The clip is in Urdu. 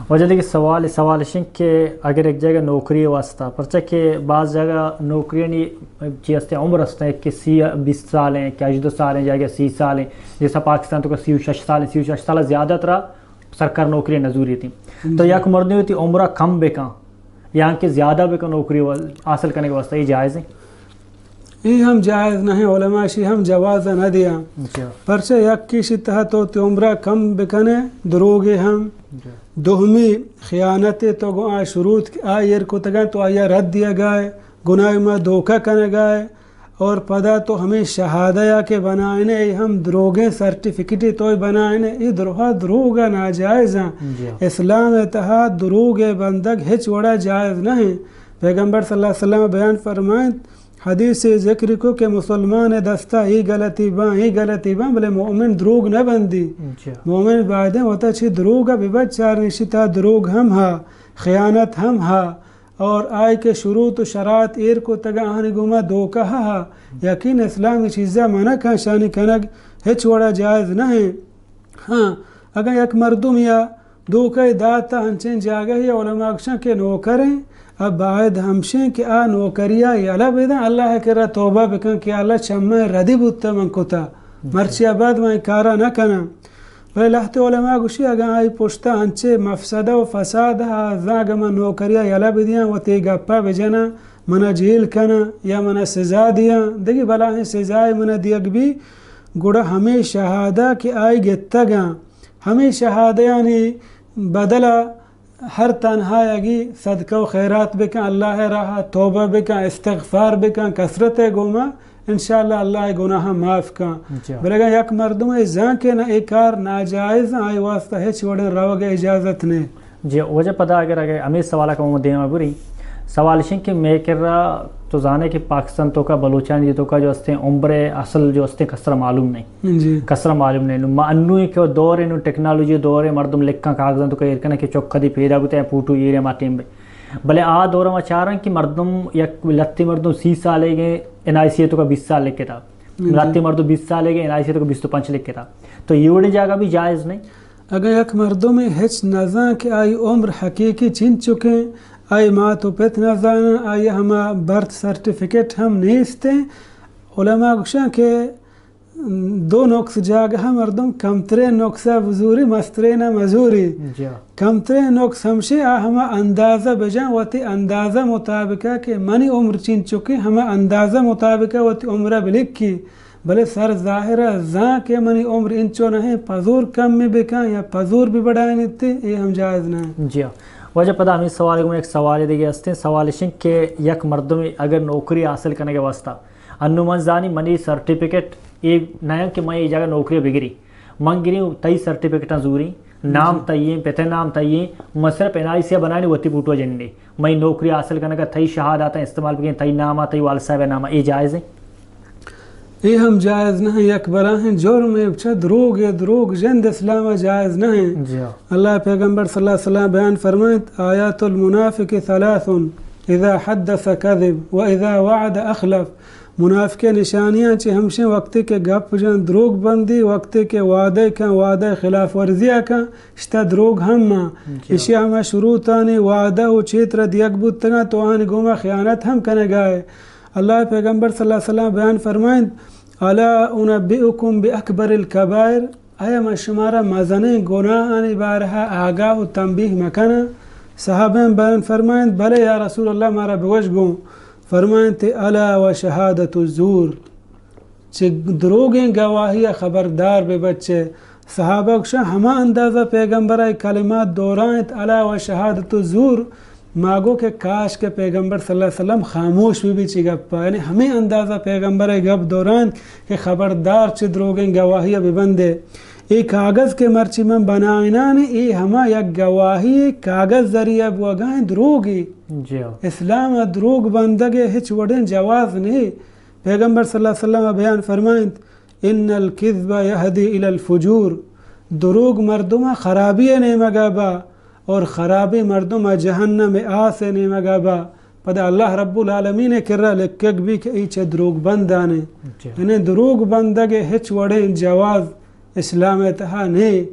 وجہ دیکھیں سوال شنگ کہ اگر ایک جگہ نوکری واسطہ پرچہ کہ بعض جگہ نوکری نہیں چیزیں عمر ہستے ہیں کہ 20 سال ہیں کہ 18 سال ہیں جگہ 30 سال ہیں جیسا پاکستان تو 36 سال ہیں 36 سال زیادہ تر سرکار نوکری نظوری تھی تو یک مردی ہوتی عمرہ کم بکاں یہاں کہ زیادہ بکاں نوکری حاصل کرنے کے واسطہ یہ جائز ہے؟ یہ ہم جائز نہیں علماء شی ہم جواز نہ دیا پرچہ یک کی تحت ہوتی عمرہ کم بکنے دروگے ہم دوہمی خیانت تو گو شروط آئیر کو تگا تو آیا رد دیا گائے گناہ میں دھوکہ کرنے گائے اور پدا تو ہمیں شہادہ کے بنائنے ہم دروگیں سرٹیفکیٹی تو بنائنے یہ دروگا ناجائز ہیں اسلام اتحاد دروگ بندگ ہچ وڑا جائز نہیں پیغمبر صلی اللہ علیہ وسلم بیان فرمائیں حدیث سے ذکر کو کہ مسلمان دستہ ہی غلطی باں بلے مومن دروگ نہ بندی مومن بعدیں ہوتا چھی دروگا ببت چار نشتا دروگ ہم ہا خیانت ہم ہا اور آئے کے شروط و شرائط ایر کو تگا آنے گوما دھوکہ ہا یقین اسلامی چیزہ منع کھا شانی کنگ ہچ وڑا جائز نہیں ہاں اگر یک مردم یا دھوکہ داتا ہنچین جاگہ یا علماء اکشاں کے نوکریں اب باید ہمشیں کہ آ نوکریا یالا بیدن اللہ کرا توبہ بکن کہ اللہ چمہ ردی بودتا من کتا مرچی آباد میں کارا نہ کنا ولی لحت علماء گوشی اگر آئی پوشتا ہنچے مفسدہ و فساد زاگ من نوکریا یالا بیدیاں و تی گپا بجنا منا جیل کنا یا منا سزا دیا دیکھی بلا ہی سزای منا دیگ بھی گوڑا ہمیں شہادہ کہ آئی گتا گا ہمیں شہادہ یعنی بدلا ہر تنہا یگی صدقہ و خیرات بکن اللہ راہ توبہ بکن استغفار بکن کثرت گوما انشاءاللہ اللہ گناہ معاف کن بلگا یک مردم زن کے نہ ایکار ناجائز آئی واسطہ ہیچ وڑن روگ اجازت نے جی وجہ پتہ اگر ہمیں سوالہ کا دیما بری سوال شن کہ میں کر رہا تو جانے کہ پاکستان تو کا بلوچان جی تو کا جو ہستے عمر اصل جو ہستے کسرہ معلوم نہیں کسرہ معلوم نہیں ما انوی کے دور انو ٹیکنالوجی دور مردم لکھاں کاغذاں تو کہ ارکنا کہ چوکہ دی پیدا بوتے ہیں پوٹو یہ ما ٹیم بے بلے دور ما چاہ رہا کہ مردم یک لتی مردم 30 سال گئے NIC تو کا 20 سال لکھ کے تھا لتی مردم 20 سال گئے NIC تو کا 25 لکھ کے تھا تو یہ وڑے جاگہ بھی جائز نہیں اگر یک مردم ہچ نظام کہ آئی عمر حقیقی چن چکے آئی ماں تو پت نظام آئی ہما برتھ سرٹیفکیٹ ہم نیستے علماء گوشاں کہ دو نقص جاگہ مردم کمترے نقصہ وزوری مسترینہ مزوری کمترے نقص ہمشے ہما اندازہ بجان واتی اندازہ مطابقہ کہ منی عمر چین چکی ہما اندازہ مطابقہ واتی عمرہ بلکی بلے سر ظاہرہ زاں کہ منی عمر انچو نہیں پزور کم میں بکان یا پزور بھی بڑھائیں تے یہ ہم جائز نہیں جی وجہ پتہ ہمیں سوال کو ایک سوال دیگے ہستے ہیں سوال شنگ کہ یک مردم اگر نوکری حاصل کرنے کے واسطہ انو من زانی منی سرٹیفکیٹ ایک نیا کہ میں یہ جگہ نوکری بگری من گری تئی سرٹیفکیٹاں زوری نام تئیں پتہ نام تئیں میں صرف NIC بنانی وتی پوٹو جنڈے میں نوکری حاصل کرنے کا تئی شہادات استعمال بگیں تئی نامہ تئی والد صاحب نامہ یہ جائز ہے یہ ہم جائز نہیں یک براہن جرم اچھا دروگ جند اسلام جائز نہیں اللہ پیغمبر صلی اللہ علیہ وسلم بیان فرمائت آیات المنافق 3 اذا حدث کذب و اذا وعد اخلف منافق نشانیاں چی ہمشیں وقتی کے گپ جن دروگ بندی وقتی کے وعدہ خلاف ورزیہ کا اشتا دروگ ہم اسی ہمیں شروطانی وعدہ و چیتر دیگ بودتگا تو آنی گوما خیانت ہم کنے گائے اللہ پیغمبر صلی اللہ علیہ وسلم بیان فرمائیں الا انبئکم باکبر الکبائر آیا میں شمارا مزنیں گناہانی بارہا آگاہ و تنبیہ مکنا صحابہ بیان فرمائیں بلے یا رسول اللہ مارا بوش گوں فرمائیں تے الا و شہادت الزور چھ دروگیں گواہی خبردار بے بچے صحابہ کشا ہما اندازہ پیغمبر کلمات دورائیں الا و شہادت الزور ماگو کہ کاش کے پیغمبر صلی اللہ علیہ وسلم خاموش بھی چی گپا یعنی ہمیں اندازہ پیغمبر گپ دوران کہ خبردار چی دروگیں گواہی ببندے ای کاغذ کے مرچی من بنائنان ای ہما یک گواہی کاغذ ذریعہ بوگائیں دروگی اسلام دروگ بندگے ہچ وڑیں جواز نہیں پیغمبر صلی اللہ علیہ وسلم بیان فرمائیں ان الکذب یہدی الی الفجور دروگ مردمہ خرابی نیمگابا اور خرابی مردم جہنم آسے نیمگابا پدا اللہ رب العالمین کر رہا لکک بھی کہ ایچے دروگ بندانے یعنی دروگ بندگے ہچ وڑیں جواز اسلام اتحا نہیں